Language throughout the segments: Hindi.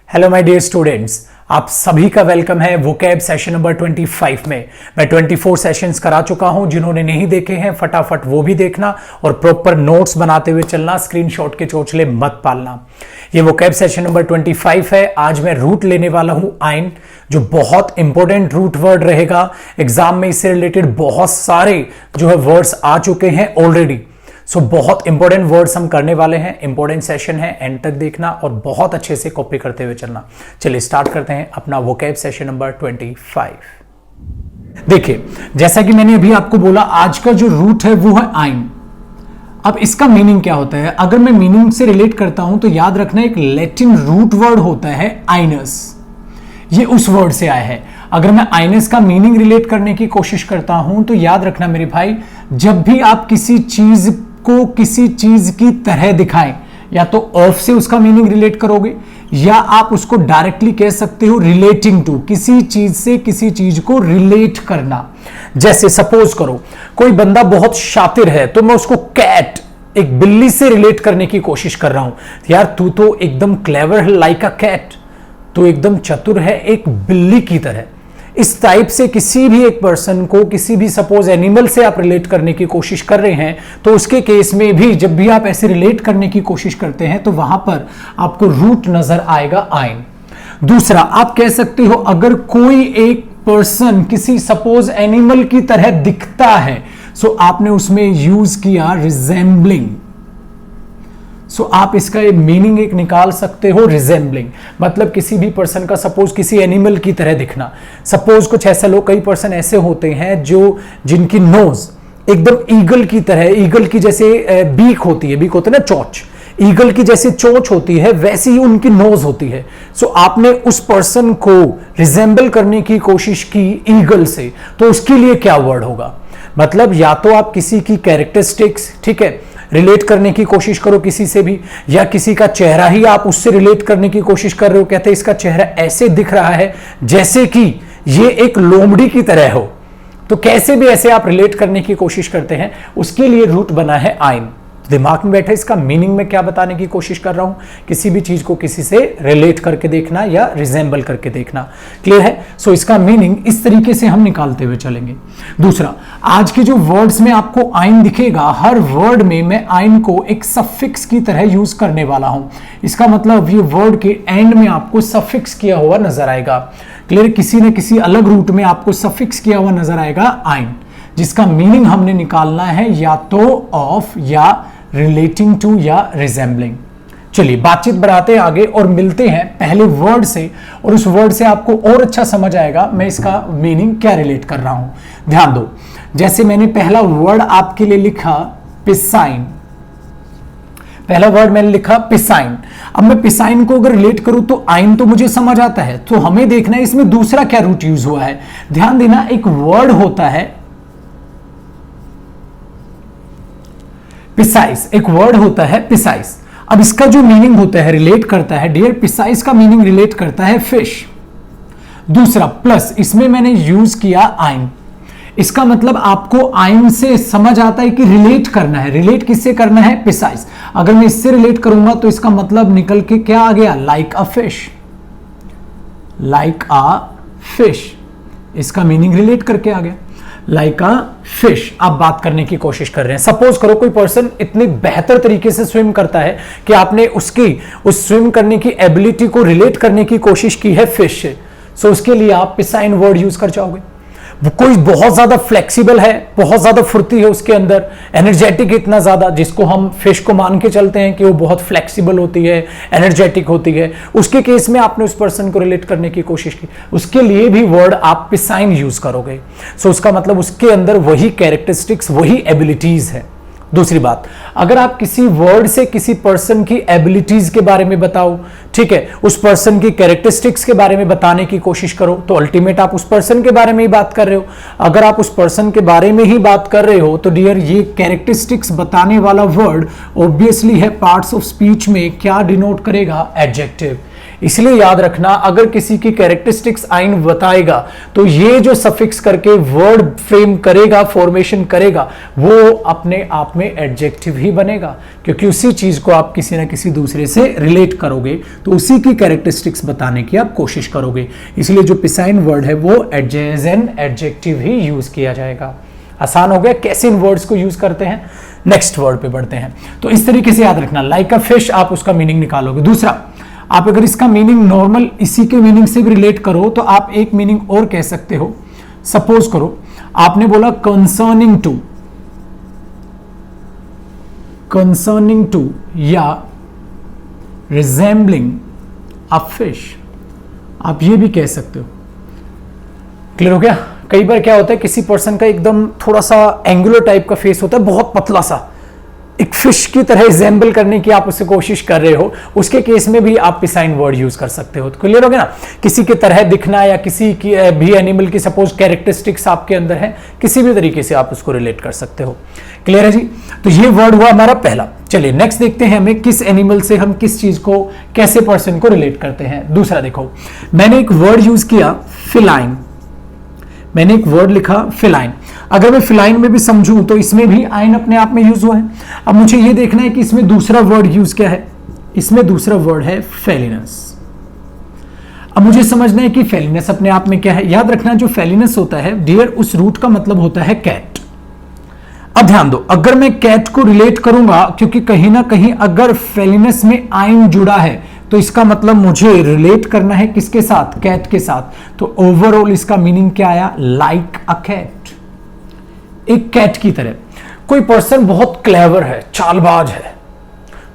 हेलो माय डियर स्टूडेंट्स, आप सभी का वेलकम है वोकैब सेशन नंबर 25 में। मैं 24 सेशंस करा चुका हूं। जिन्होंने नहीं देखे हैं फटाफट वो भी देखना और प्रॉपर नोट्स बनाते हुए चलना, स्क्रीनशॉट के चोचले मत पालना। ये वोकैब सेशन नंबर 25 है। आज मैं रूट लेने वाला हूं आइन, जो बहुत इंपॉर्टेंट रूट वर्ड रहेगा। एग्जाम में इससे रिलेटेड बहुत सारे जो है वर्ड्स आ चुके हैं ऑलरेडी। सो बहुत इंपॉर्टेंट वर्ड्स हम करने वाले हैं। इंपॉर्टेंट सेशन है, एंड तक देखना और बहुत अच्छे से कॉपी करते हुए चलना। चलिए स्टार्ट करते हैं अपना वोकैब सेशन नंबर 25। देखिए, जैसा कि मैंने अभी आपको बोला, आज का जो रूट है वो है आइन। अब इसका मीनिंग क्या होता है? अगर मैं मीनिंग से रिलेट करता हूं तो याद रखना, एक लैटिन रूट वर्ड होता है आइनस। ये उस वर्ड से आया है। अगर मैं आइनस का मीनिंग रिलेट करने की कोशिश करता हूं तो याद रखना मेरे भाई, जब भी आप किसी चीज को किसी चीज की तरह दिखाएं, या तो ऑफ से उसका मीनिंग रिलेट करोगे, या आप उसको डायरेक्टली कह सकते हो रिलेटिंग टू, किसी चीज से किसी चीज को रिलेट करना। जैसे सपोज करो कोई बंदा बहुत शातिर है तो मैं उसको कैट, एक बिल्ली से रिलेट करने की कोशिश कर रहा हूं। यार तू तो एकदम क्लेवर है, लाइक अ कैट, तो एकदम चतुर है एक बिल्ली की तरह। इस टाइप से किसी भी एक पर्सन को किसी भी सपोज एनिमल से आप रिलेट करने की कोशिश कर रहे हैं, तो उसके केस में भी जब भी आप ऐसे रिलेट करने की कोशिश करते हैं तो वहां पर आपको रूट नजर आएगा आइन। दूसरा, आप कह सकते हो अगर कोई एक पर्सन किसी सपोज एनिमल की तरह दिखता है, सो आपने उसमें यूज किया रिजेंबलिंग। सो आप इसका मीनिंग एक निकाल सकते हो रिजेंबलिंग, मतलब किसी भी पर्सन का सपोज किसी एनिमल की तरह दिखना। सपोज कुछ ऐसा लोग, कई पर्सन ऐसे होते हैं जो जिनकी नोज एकदम ईगल की तरह, ईगल की जैसे बीक होती है, बीक होती है ना चोंच, ईगल की जैसे चोंच होती है वैसी ही उनकी नोज होती है। सो आपने उस पर्सन को रिजेंबल करने की कोशिश की ईगल से, तो उसके लिए क्या वर्ड होगा? मतलब या तो आप किसी की कैरेक्टरिस्टिक्स, ठीक है, रिलेट करने की कोशिश करो किसी से भी, या किसी का चेहरा ही आप उससे रिलेट करने की कोशिश कर रहे हो। कहते हैं इसका चेहरा ऐसे दिख रहा है जैसे कि ये एक लोमड़ी की तरह हो। तो कैसे भी ऐसे आप रिलेट करने की कोशिश करते हैं, उसके लिए रूट बना है आइन। दिमाग में बैठा इसका मीनिंग में क्या बताने की कोशिश कर रहा हूं, किसी भी चीज को किसी से रिलेट करके देखना या रिजेंबल करके देखना। क्लियर है? सो इसका मीनिंग इस तरीके से हम निकालते हुए चलेंगे। दूसरा, आज के जो वर्ड्स में आपको आइन दिखेगा, हर वर्ड में मैं आइन को एक सफिक्स की तरह यूज करने वाला हूं। इसका मतलब ये वर्ड के एंड में आपको सफिक्स किया हुआ नजर आएगा। क्लियर? किसी न किसी अलग रूट में आपको सफिक्स किया हुआ नजर आएगा आइन, जिसका मीनिंग हमने निकालना है या तो ऑफ, या रिलेटिंग टू, या रिजेंबलिंग। चलिए बातचीत बढ़ाते हैं आगे और मिलते हैं पहले वर्ड से, और उस वर्ड से आपको और अच्छा समझ आएगा मैं इसका मीनिंग क्या रिलेट कर रहा हूं। ध्यान दो, जैसे मैंने पहला वर्ड आपके लिए लिखा पिसाइन, पहला वर्ड मैंने लिखा पिसाइन। अब मैं पिसाइन को अगर रिलेट करूं तो आइन तो मुझे समझ आता है, तो हमें देखना है इसमें दूसरा क्या रूट यूज हुआ है। ध्यान देना, एक वर्ड होता है पिसाइस, एक वर्ड होता है पिसाइस। अब इसका जो मीनिंग होता है, रिलेट करता है, डियर पिसाइस का मीनिंग रिलेट करता है फिश। दूसरा प्लस, इसमें मैंने यूज किया आइन। इसका मतलब आपको आइन से समझ आता है कि रिलेट करना है। रिलेट किससे करना है? पिसाइस। अगर मैं इससे रिलेट करूंगा तो इसका मतलब निकल के क्या आ गया? Like a fish, like a fish. इसका मीनिंग रिलेट करके आ गया, लाइक अ फिश। आप बात करने की कोशिश कर रहे हैं। सपोज करो कोई पर्सन इतनी बेहतर तरीके से स्विम करता है कि आपने उसकी उस स्विम करने की एबिलिटी को रिलेट करने की कोशिश की है फिश से, सो उसके लिए आप पिसाइन वर्ड यूज कर जाओगे। वो कोई बहुत ज्यादा फ्लेक्सिबल है, बहुत ज्यादा फुर्ती है उसके अंदर, एनर्जेटिक इतना ज्यादा, जिसको हम फिश को मान के चलते हैं कि वो बहुत फ्लेक्सिबल होती है, एनर्जेटिक होती है। उसके केस में आपने उस पर्सन को रिलेट करने की कोशिश की, उसके लिए भी वर्ड आप पिसाइन यूज करोगे। सो उसका मतलब उसके अंदर वही कैरेक्टरिस्टिक्स, वही एबिलिटीज है। दूसरी बात, अगर आप किसी वर्ड से किसी पर्सन की एबिलिटीज के बारे में बताओ, ठीक है, उस पर्सन की कैरेक्टरिस्टिक्स के बारे में बताने की कोशिश करो, तो अल्टीमेट आप उस पर्सन के बारे में ही बात कर रहे हो। अगर आप उस पर्सन के बारे में ही बात कर रहे हो तो डियर, ये कैरेक्टरिस्टिक्स बताने वाला वर्ड ऑब्वियसली है पार्ट्स ऑफ स्पीच में क्या डिनोट करेगा? एडजेक्टिव। इसलिए याद रखना, अगर किसी की कैरेक्टरिस्टिक्स आइन बताएगा तो ये जो सफिक्स करके वर्ड फ्रेम करेगा, फॉर्मेशन करेगा, वो अपने आप में एडजेक्टिव ही बनेगा, क्योंकि उसी चीज को आप किसी ना किसी दूसरे से रिलेट करोगे तो उसी की कैरेक्टरिस्टिक्स बताने की आप कोशिश करोगे। इसलिए जो पिसाइन वर्ड है वो एज एन एडजेक्टिव ही यूज किया जाएगा। आसान हो गया कैसे इन वर्ड्स को यूज करते हैं। नेक्स्ट वर्ड पे बढ़ते हैं। तो इस तरीके से याद रखना, लाइक अ फिश, आप उसका मीनिंग निकालोगे। दूसरा, आप अगर इसका मीनिंग नॉर्मल इसी के मीनिंग से भी रिलेट करो तो आप एक मीनिंग और कह सकते हो। सपोज करो आपने बोला कंसर्निंग टू या रिजेंबलिंग अ फिश, आप ये भी कह सकते हो। क्लियर हो गया? कई बार क्या होता है, किसी पर्सन का एकदम थोड़ा सा एंगुलर टाइप का फेस होता है, बहुत पतला सा, एक फिश की तरह रिजेंबल करने की आप उससे कोशिश कर रहे हो, उसके केस में भी आप पिसाइन वर्ड यूज कर सकते हो। तो क्लियर हो गया ना? किसी की तरह दिखना या किसी की भी एनिमल की सपोज कैरेक्टरिस्टिक्स आपके अंदर है, किसी भी तरीके से आप उसको रिलेट कर सकते हो। क्लियर है जी? तो ये वर्ड हुआ हमारा पहला। चलिए नेक्स्ट देखते हैं हमें किस एनिमल से हम किस चीज को, कैसे पर्सन को रिलेट करते हैं। दूसरा देखो, मैंने एक वर्ड यूज किया फिलाइन, मैंने एक वर्ड लिखा फिलाइन। अगर मैं फिलाइन में भी समझूं तो इसमें भी आइन अपने आप में यूज हुआ है। अब मुझे यह देखना है कि इसमें दूसरा वर्ड यूज क्या है। इसमें दूसरा वर्ड है फेलिनस। अब मुझे समझना है कि फेलिनस अपने आप में क्या है। याद रखना, जो फेलिनस होता है डियर, उस रूट का मतलब होता है कैट। अब ध्यान दो, अगर मैं कैट को रिलेट करूंगा, क्योंकि कहीं ना कहीं अगर फेलिनस में आइन जुड़ा है तो इसका मतलब मुझे रिलेट करना है किसके साथ, कैट के साथ। तो ओवरऑल इसका मीनिंग क्या आया, लाइक अ कैट, एक कैट की तरह। कोई पर्सन बहुत क्लेवर है, चालबाज है,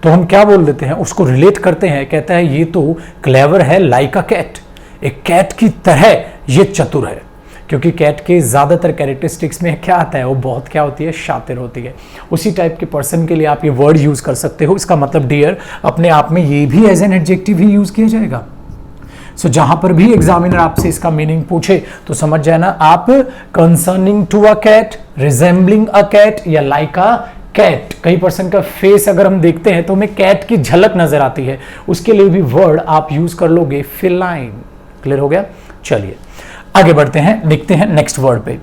तो हम क्या बोल देते हैं, उसको रिलेट करते हैं, कहता है ये तो क्लेवर है, लाइक अ कैट, एक कैट की तरह ये चतुर है। क्योंकि कैट के ज्यादातर कैरेक्टरिस्टिक्स में क्या आता है, वो बहुत क्या होती है, शातिर होती है। उसी टाइप के पर्सन के लिए आप ये वर्ड यूज कर सकते हो। इसका मतलब डियर अपने आप में ये भी एज एन एडजेक्टिव ही यूज किया जाएगा। सो जहां पर भी एग्जामिनर आपसे इसका मीनिंग पूछे तो समझ जाना आप concerning to a cat, resembling a cat या लाइक अ कैट। कई पर्सन का फेस अगर हम देखते हैं तो हमें कैट की झलक नजर आती है, उसके लिए भी वर्ड आप यूज कर लोगे फिलाइन। क्लियर हो गया? चलिए आगे बढ़ते हैं, देखते हैं नेक्स्ट वर्ड पे।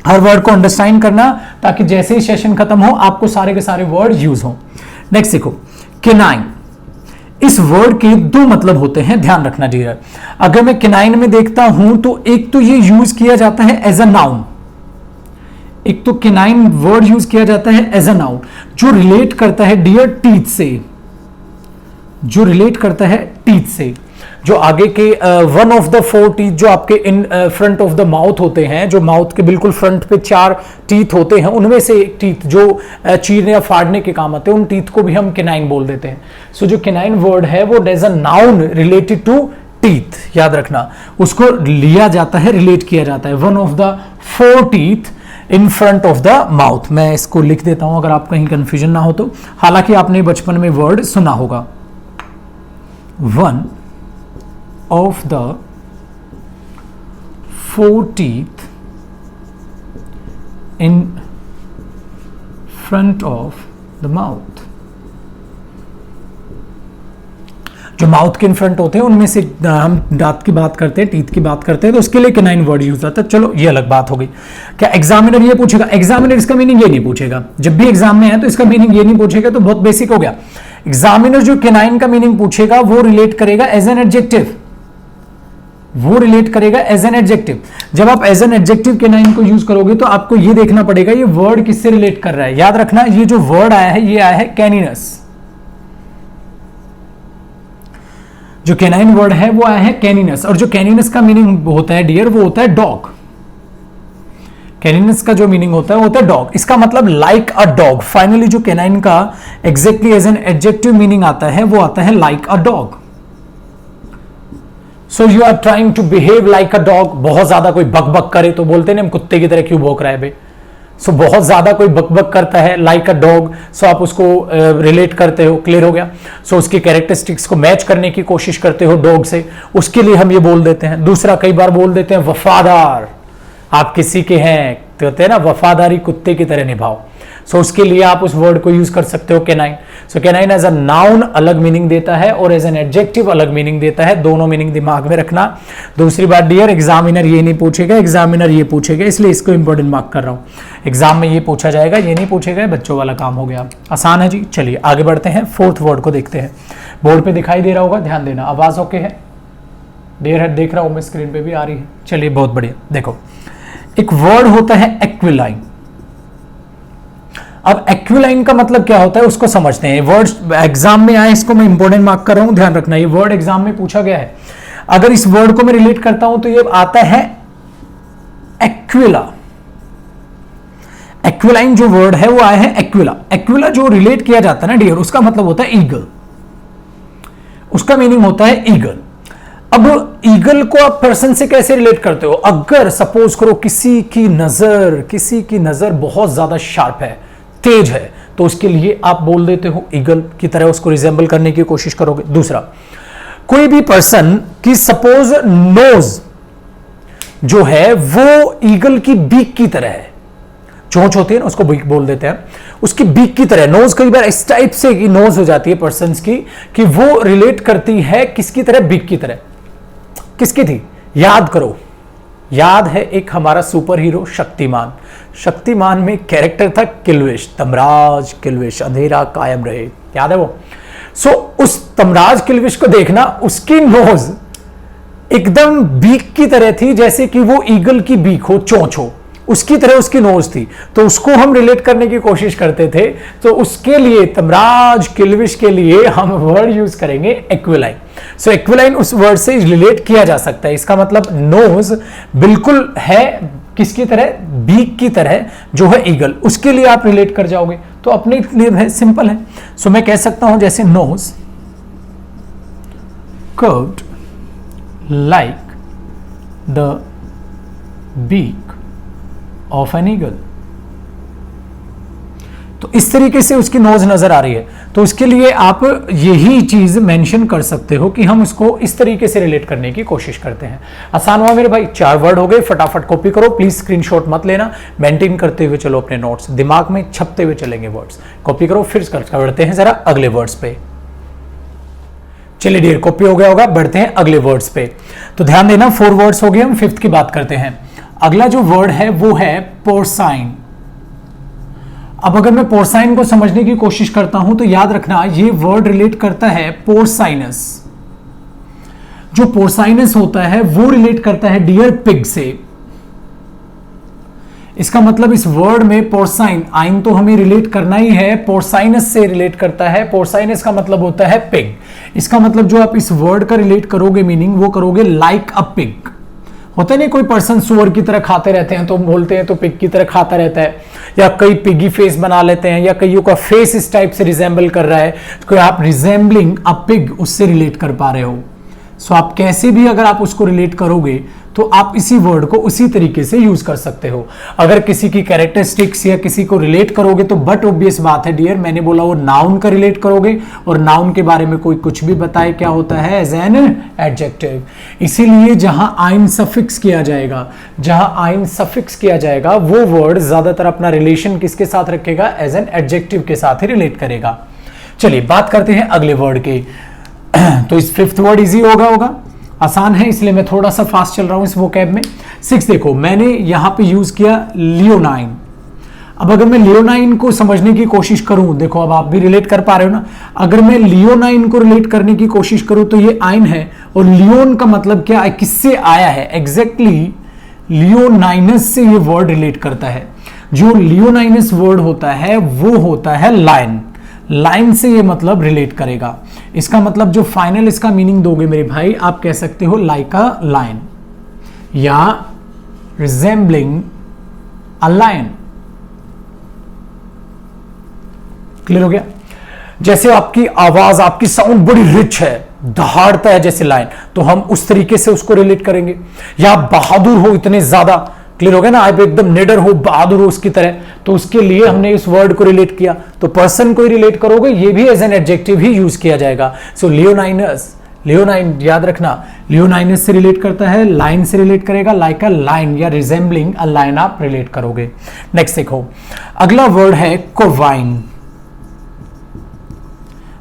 हर वर्ड को अंडरस्टैंड करना ताकि जैसे ही सेशन खत्म हो आपको सारे के सारे वर्ड यूज हो। नेक्स्ट देखो, केनाइन। इस वर्ड के दो मतलब होते हैं, ध्यान रखना डियर। अगर मैं केनाइन में देखता हूं तो एक तो ये यूज किया जाता है एज अ नाउन, एक तो केनाइन वर्ड यूज किया जाता है एज अ नाउन, जो रिलेट करता है डियर टीथ से, जो रिलेट करता है टीथ से। जो आगे के one of the four teeth जो आपके in front of the mouth होते हैं, जो माउथ के बिल्कुल फ्रंट पे 4 टीथ होते हैं, उनमें से एक टीथ जो चीरने या फाड़ने के काम आते हैं, उन टीथ को भी हम केनाइन बोल देते हैं। सो जो केनाइन वर्ड है वो as a noun related to teeth, याद रखना, उसको लिया जाता है, रिलेट किया जाता है। One of the 4 teeth in front of the mouth. मैं इसको लिख देता हूं अगर आप कहीं कंफ्यूजन ना हो तो। हालांकि आपने बचपन में वर्ड सुना होगा, one of the 4 teeth in front of the mouth। जो माउथ के इन फ्रंट होते हैं उनमें से हम दांत की बात करते हैं, टीथ की बात करते हैं, तो उसके लिए केनाइन वर्ड यूज होता है। चलो ये अलग बात हो गई। क्या एग्जामिनर ये पूछेगा? एग्जामिनर इसका मीनिंग ये नहीं पूछेगा। जब भी एग्जाम में है तो इसका मीनिंग ये नहीं पूछेगा, तो बहुत बेसिक हो गया। एग्जामिनर जो केनाइन का मीनिंग पूछेगा वो रिलेट करेगा एज एन एडजेक्टिव, वो रिलेट करेगा एज एन एडजेक्टिव। जब आप एज एन एडजेक्टिव केनाइन को यूज करोगे तो आपको ये देखना पड़ेगा ये वर्ड किससे रिलेट कर रहा है। याद रखना, ये जो वर्ड आया है ये आया है कैनिनस। जो कैनाइन वर्ड है वो आया है कैनिनस, और जो कैनिनस का मीनिंग होता है डियर वो होता है डॉग। कैनिनस का जो मीनिंग होता है वो होता है डॉग। इसका मतलब लाइक अ डॉग। फाइनली जो कैनाइन का exactly as an adjective meaning आता है वो आता है like a dog. So you are trying to behave like a dog. बहुत ज्यादा कोई बक बक करे तो बोलते हैं कुत्ते की तरह क्यों भौंक रहा है बे। सो बहुत ज्यादा कोई बक बक करता है लाइक अ डॉग, सो आप उसको रिलेट करते हो। क्लियर हो गया? सो उसकी कैरेक्टरिस्टिक्स को मैच करने की कोशिश करते हो डॉग से, उसके लिए हम ये बोल देते हैं। दूसरा, कई बार बोल देते हैं वफादार। आप किसी के हैं तो कहते हैं ना वफादारी कुत्ते की तरह निभाओ। सो उसके लिए आप उस वर्ड को यूज कर सकते हो canine. So canine as a noun अलग मीनिंग देता है और एज एन एडजेक्टिव अलग मीनिंग देता है, दोनों मीनिंग दिमाग में रखना। दूसरी बात डियर, एग्जामिनर ये नहीं पूछेगा, एग्जामिनर ये पूछेगा, इसलिए इसको इंपॉर्टेंट मार्क कर रहा हूं। एग्जाम में ये पूछा जाएगा, ये नहीं पूछेगा, बच्चों वाला काम हो गया। आसान है जी। चलिए आगे बढ़ते हैं, फोर्थ वर्ड को देखते हैं। बोर्ड पे दिखाई दे रहा होगा, ध्यान देना। आवाज ओके है डियर? है, देख रहा हूं मैं, स्क्रीन पे भी आ रही है। चलिए बहुत बढ़िया। देखो एक वर्ड होता है एक्विलाइन। अब एक्विलाइन का मतलब क्या होता है उसको समझते हैं। वर्ड एग्जाम में आए, इसको मैं इंपॉर्टेंट मार्क कर रहा हूं, ध्यान रखना। ये वर्ड एग्जाम में पूछा गया है। अगर इस वर्ड को मैं रिलेट करता हूं तो ये आता है एक्विला। एक्विलाइन जो वर्ड है वो आया है एक्विला। एक्विला जो रिलेट किया जाता है ना डियर, उसका मतलब होता है ईगल। उसका मीनिंग होता है ईगल। अब ईगल को आप पर्सन से कैसे रिलेट करते हो? अगर सपोज करो किसी की नजर बहुत ज्यादा शार्प है, तेज है, तो उसके लिए आप बोल देते हो ईगल की तरह, उसको रिजेंबल करने की कोशिश करोगे। दूसरा, कोई भी पर्सन की सपोज नोज जो है वो ईगल की बीक की तरह है, चोंच होती है ना, उसको बीक बोल देते हैं, उसकी बीक की तरह। नोज कई बार इस टाइप से की नोज हो जाती है पर्सन की कि वो रिलेट करती है किसकी तरह? बीक की तरह। किसकी थी? याद करो, याद है एक हमारा सुपर हीरो शक्तिमान। शक्तिमान में कैरेक्टर था किल्विश, तमराज किल्विश, अंधेरा कायम रहे, याद है वो? सो उस तमराज किल्विश को देखना, उसकी नोज एकदम बीक की तरह थी, जैसे कि वो ईगल की बीक हो, चोंच हो, उसकी तरह उसकी नोज थी। तो उसको हम रिलेट करने की कोशिश करते थे। तो उसके लिए, तमराज किल्विश के लिए हम वर्ड यूज करेंगे एक्विलाइन। सो एक्विलाइन उस वर्ड से रिलेट किया जा सकता है। इसका मतलब नोज बिल्कुल है किसकी तरह? बीक की तरह, जो है ईगल, उसके लिए आप रिलेट कर जाओगे। तो अपने लिए है, सिंपल है। सो मैं कह सकता हूं जैसे nose curved like the beak of an eagle. तो इस तरीके से उसकी नोज नजर आ रही है। तो उसके लिए आप यही चीज मेंशन कर सकते हो कि हम इसको इस तरीके से रिलेट करने की कोशिश करते हैं। आसान हुआ मेरे भाई, 4 वर्ड हो गए। फटाफट कॉपी करो, प्लीज स्क्रीनशॉट मत लेना, मेंटेन करते हुए चलो अपने नोट्स, दिमाग में छपते हुए चलेंगे वर्ड्स। कॉपी करो, फिर बढ़ते हैं जरा अगले वर्ड्स पे। चलिए डियर, कॉपी हो गया होगा, बढ़ते हैं अगले वर्ड्स पे। तो ध्यान देना, 4 वर्ड्स हो गए, हम 5th की बात करते हैं। अगला जो वर्ड है वो है पोर्साइन। अब अगर मैं पोर्साइन को समझने की कोशिश करता हूं तो याद रखना, ये वर्ड रिलेट करता है पोर्साइनस। जो पोर्साइनस होता है वो रिलेट करता है डियर पिग से। इसका मतलब इस वर्ड में पोर्साइन, आइन तो हमें रिलेट करना ही है, पोर्साइनस से रिलेट करता है। पोर्साइनस का मतलब होता है पिग। इसका मतलब जो आप इस वर्ड का रिलेट करोगे मीनिंग, वो करोगे लाइक अ पिग। होता नहीं, कोई पर्सन सुअर की तरह खाते रहते हैं तो बोलते हैं तो पिग की तरह खाता रहता है, या कई पिगी फेस बना लेते हैं, या कईयों का फेस इस टाइप से रिजेंबल कर रहा है, तो आप रिजेंबलिंग अ पिग उससे रिलेट कर पा रहे हो। सो आप कैसे भी अगर आप उसको रिलेट करोगे तो आप इसी वर्ड को उसी तरीके से यूज कर सकते हो। अगर किसी की कैरेक्टरिस्टिक्स या किसी को रिलेट करोगे तो बट ऑब्वियस बात है डियर, मैंने बोला वो नाउन का रिलेट करोगे, और नाउन के बारे में कोई कुछ भी बताए क्या होता है? As an adjective. इसीलिए जहां आइन सफिक्स किया जाएगा वो वर्ड ज्यादातर अपना रिलेशन किसके साथ रखेगा? एज एन एडजेक्टिव के साथ ही रिलेट करेगा। चलिए बात करते हैं अगले वर्ड के। तो इस 5th वर्ड इजी होगा, आसान है, इसलिए मैं थोड़ा सा फास्ट चल रहा हूं इस वोकैब में। 6 देखो, मैंने यहां पे यूज किया लियोनाइन। अब अगर मैं लियोनाइन को समझने की कोशिश करूं, देखो अब आप भी रिलेट कर पा रहे हो ना, अगर मैं लियोनाइन को रिलेट करने की कोशिश करूं तो ये आइन है, और लियोन का मतलब क्या है, किससे आया है? एग्जैक्टली लियोनाइनस से ये वर्ड रिलेट करता है। जो लियोनाइनस वर्ड होता है वो होता है लायन। लाइन से ये मतलब रिलेट करेगा। इसका मतलब जो फाइनल इसका मीनिंग दोगे मेरे भाई, आप कह सकते हो लाइक अ लायन या रिजेंबलिंग अ लायन। क्लियर हो गया? जैसे आपकी आवाज, आपकी साउंड बड़ी रिच है, दहाड़ता है जैसे लायन, तो हम उस तरीके से उसको रिलेट करेंगे। या बहादुर हो इतने ज्यादा, क्लियर हो गया ना, आप एकदम निडर हो, बहादुर हो उसकी तरह, तो उसके लिए हमने इस वर्ड को रिलेट किया। तो पर्सन को ही रिलेट करोगे, ये भी एज एन एडजेक्टिव ही यूज किया जाएगा। सो लियोनाइनस, लियोनाइन याद रखना, लियोनाइनस से रिलेट करता है, लाइन से रिलेट करेगा, लाइक अ लाइन या रिजेंबलिंग अ लाइन आप रिलेट करोगे। नेक्स्ट देखो, अगला वर्ड है कोवाइन।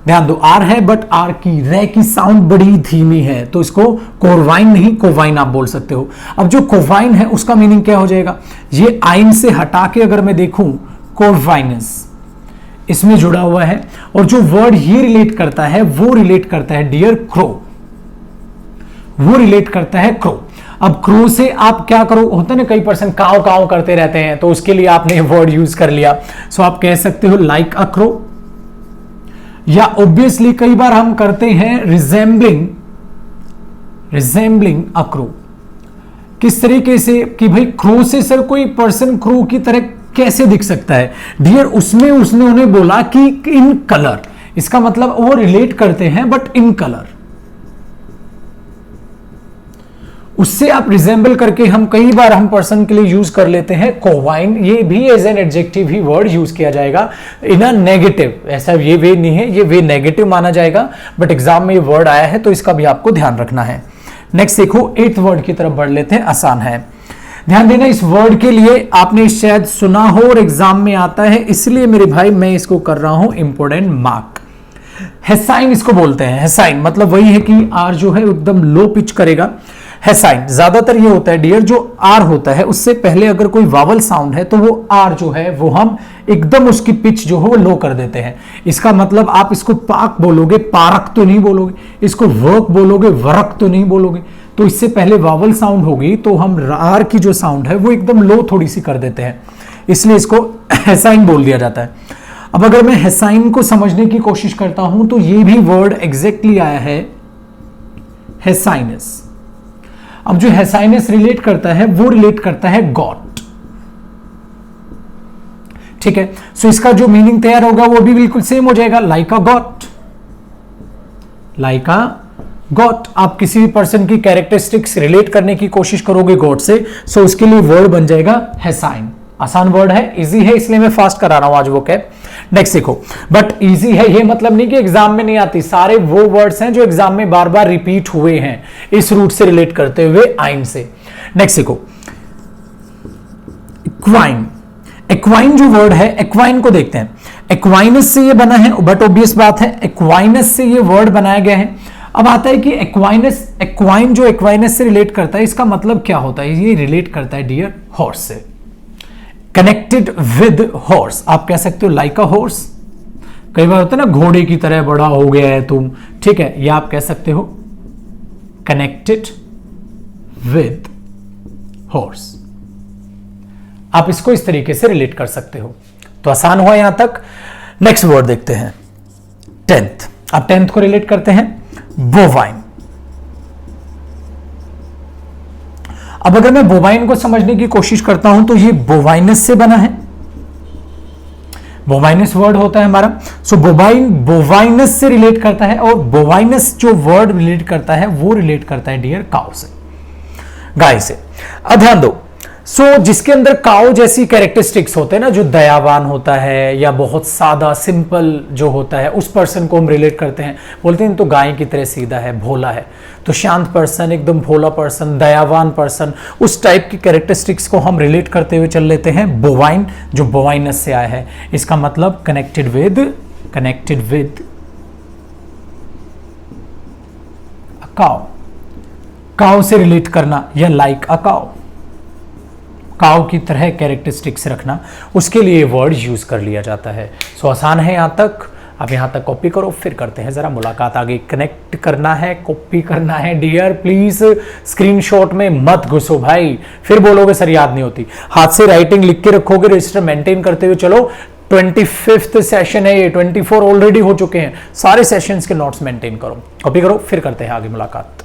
ध्यान दो, आर है बट आर की रे की साउंड बड़ी धीमी है, तो इसको कोरवाइन नहीं कोवाइन आप बोल सकते हो। अब जो कोवाइन है उसका मीनिंग क्या हो जाएगा, ये आइन से हटा के अगर मैं देखूं, कोरवाइनस इसमें जुड़ा हुआ है, और जो वर्ड ये रिलेट करता है वो रिलेट करता है डियर क्रो, वो रिलेट करता है क्रो। अब क्रो से आप क्या करो, होता है ना कई पर्सन काव काव करते रहते हैं, तो उसके लिए आपने वर्ड यूज कर लिया। सो आप कह सकते हो लाइक अ क्रो, या ऑब्वियसली कई बार हम करते हैं रिजेंबलिंग अ क्रो। किस तरीके से कि भाई क्रो से सर कोई पर्सन क्रो की तरह कैसे दिख सकता है डियर, उसमें उसने उन्हें बोला कि इन कलर, इसका मतलब वो रिलेट करते हैं बट इन कलर, उससे आप रिजेंबल करके हम कई बार हम पर्सन के लिए यूज कर लेते हैं कोवाइन। ये भी एज एन एडजेक्टिव ही वर्ड यूज किया जाएगा इन अ नेगेटिव, ऐसा ये वे नहीं है, ये वे नेगेटिव माना जाएगा, बट एग्जाम में ये वर्ड आया है तो इसका भी आपको ध्यान रखना है। नेक्स्ट देखो, 8th वर्ड की तरफ बढ़ लेते हैं, आसान है। ध्यान देना, इस वर्ड के लिए आपने शायद सुना हो और एग्जाम में आता है, इसलिए मेरे भाई मैं इसको कर रहा हूं इंपोर्टेंट मार्क। हेसाइन इसको बोलते हैं। हेसाइन मतलब वही है कि आर जो है एकदम लो पिच करेगा। हेसाइन ज्यादातर ये होता है डियर, जो आर होता है उससे पहले अगर कोई वावल साउंड है तो वो आर जो है वो हम एकदम उसकी पिच जो है वो लो कर देते हैं। इसका मतलब आप इसको पाक बोलोगे, पारक तो नहीं बोलोगे, इसको वर्क बोलोगे, वरक तो नहीं बोलोगे, तो इससे पहले वावल साउंड होगी तो हम आर की जो साउंड है वो एकदम लो थोड़ी सी कर देते हैं, इसलिए इसको हेसाइन बोल दिया जाता है। अब अगर मैं हेसाइन को समझने की कोशिश करता हूं तो ये भी वर्ड एग्जैक्टली आया है हेसाइनस। अब जो हेसाइनस रिलेट करता है वो रिलेट करता है गॉट, ठीक है। सो इसका जो मीनिंग तैयार होगा वो भी बिल्कुल सेम हो जाएगा, लाइक अ गॉट, लाइक अ गॉट। आप किसी भी पर्सन की कैरेक्टरिस्टिक्स रिलेट करने की कोशिश करोगे गॉट से, सो उसके लिए वर्ड बन जाएगा हेसाइन। आसान वर्ड है, इजी है, इसलिए मैं फास्ट करा रहा हूं आज वो कैप। नेक्स्ट देखो, बट इजी है ये मतलब नहीं कि एग्जाम में नहीं आती, सारे वो वर्ड्स हैं जो एग्जाम में बार बार रिपीट हुए हैं इस रूट से रिलेट करते हुए, आइन से। नेक्स्ट देखो, एक्वाइन। एक्वाइन जो वर्ड है, एक्वाइन को देखते हैं। एक्वाइनस से ये बना है, बट ऑब्वियस बात है एक्वाइनस से ये वर्ड बनाया गया है। अब आता है कि एक्वाइनस, एक्वाइन जो एक्वाइनस से रिलेट करता है, इसका मतलब क्या होता है, ये रिलेट करता है डियर हॉर्स से, कनेक्टेड विद हॉर्स। आप कह सकते हो लाइक अ हॉर्स, कई बार होता है ना घोड़े की तरह बड़ा हो गया है तुम, ठीक है, या आप कह सकते हो कनेक्टेड विद हॉर्स। आप इसको इस तरीके से रिलेट कर सकते हो, तो आसान हुआ यहां तक। नेक्स्ट वर्ड देखते हैं, 10th। अब 10th को रिलेट करते हैं बोवाइन। अब अगर मैं बोवाइन को समझने की कोशिश करता हूं तो ये बोवाइनस से बना है, बोवाइनस वर्ड होता है हमारा। सो बोवाइन बोवाइनस से रिलेट करता है, और बोवाइनस जो वर्ड रिलेट करता है वो रिलेट करता है डियर काउ से, गाय से। अब ध्यान दो, सो जिसके अंदर काउ जैसी कैरेक्टरिस्टिक्स होते हैं ना, जो दयावान होता है या बहुत सादा सिंपल जो होता है, उस पर्सन को हम रिलेट करते हैं, बोलते हैं तो गाय की तरह सीधा है, भोला है, तो शांत पर्सन, एकदम भोला पर्सन, दयावान पर्सन, उस टाइप की कैरेक्टरिस्टिक्स को हम रिलेट करते हुए चल लेते हैं बोवाइन, जो बोवाइनस से आया है। इसका मतलब कनेक्टेड विद काउ, काउ से रिलेट करना, या लाइक अ काउ, काउ की तरह कैरेक्टरिस्टिक्स रखना, उसके लिए वर्ड यूज कर लिया जाता है। सो आसान है यहां तक। अब यहां तक कॉपी करो, फिर करते हैं जरा मुलाकात आगे। कनेक्ट करना है, कॉपी करना है डियर, प्लीज स्क्रीनशॉट में मत घुसो भाई, फिर बोलोगे सर याद नहीं होती। हाथ से राइटिंग लिख के रखोगे, रजिस्टर मेंटेन करते हुए चलो। 25th सेशन है ये, 24 ऑलरेडी हो चुके हैं, सारे सेशंस के नोट्स मेंटेन करो, कॉपी करो, फिर करते हैं आगे मुलाकात।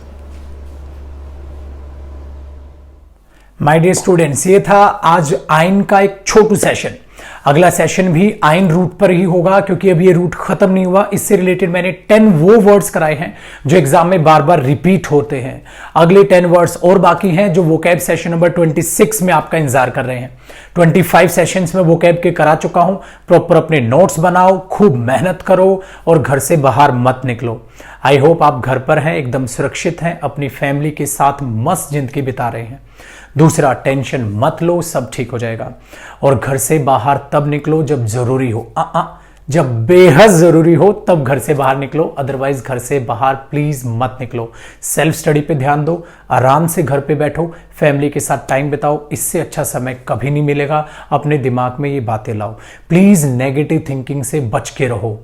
माय डियर स्टूडेंट्स, ये था आज आइन का एक छोटू सेशन। अगला सेशन भी आइन रूट पर ही होगा, क्योंकि अभी ये रूट खत्म नहीं हुआ। इससे रिलेटेड मैंने 10 वो वर्ड्स कराए हैं जो एग्जाम में बार बार रिपीट होते हैं। अगले 10 वर्ड्स और बाकी हैं जो वोकैब सेशन नंबर 26 में आपका इंतजार कर रहे हैं। 25 सेशंस में वोकैब के करा चुका हूं। प्रॉपर अपने नोट्स बनाओ, खूब मेहनत करो और घर से बाहर मत निकलो। आई होप आप घर पर हैं, एकदम सुरक्षित हैं, अपनी फैमिली के साथ मस्त जिंदगी बिता रहे हैं। दूसरा, टेंशन मत लो, सब ठीक हो जाएगा। और घर से बाहर तब निकलो जब जरूरी हो, जब बेहद जरूरी हो तब घर से बाहर निकलो, अदरवाइज घर से बाहर प्लीज मत निकलो। सेल्फ स्टडी पे ध्यान दो, आराम से घर पे बैठो, फैमिली के साथ टाइम बिताओ। इससे अच्छा समय कभी नहीं मिलेगा। अपने दिमाग में ये बातें लाओ। प्लीज नेगेटिव थिंकिंग से बच के रहो।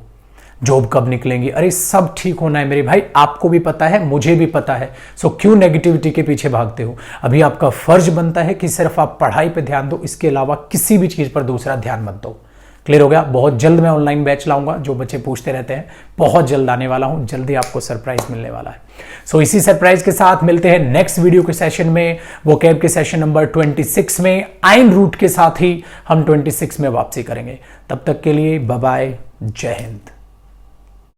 जॉब कब निकलेंगी, अरे सब ठीक होना है मेरे भाई, आपको भी पता है, मुझे भी पता है। सो क्यों नेगेटिविटी के पीछे भागते हो? अभी आपका फर्ज बनता है कि सिर्फ आप पढ़ाई पे ध्यान दो, इसके अलावा किसी भी चीज पर दूसरा ध्यान मत दो। क्लियर हो गया? बहुत जल्द मैं ऑनलाइन बैच लाऊंगा, जो बच्चे पूछते रहते हैं, बहुत जल्द आने वाला हूं। जल्दी आपको सरप्राइज मिलने वाला है। सो इसी सरप्राइज के साथ मिलते हैं नेक्स्ट वीडियो के सेशन में, वोकैब के सेशन नंबर 26 में। आइन रूट के साथ ही हम 26 में वापसी करेंगे। तब तक के लिए बाय बाय, जय हिंद।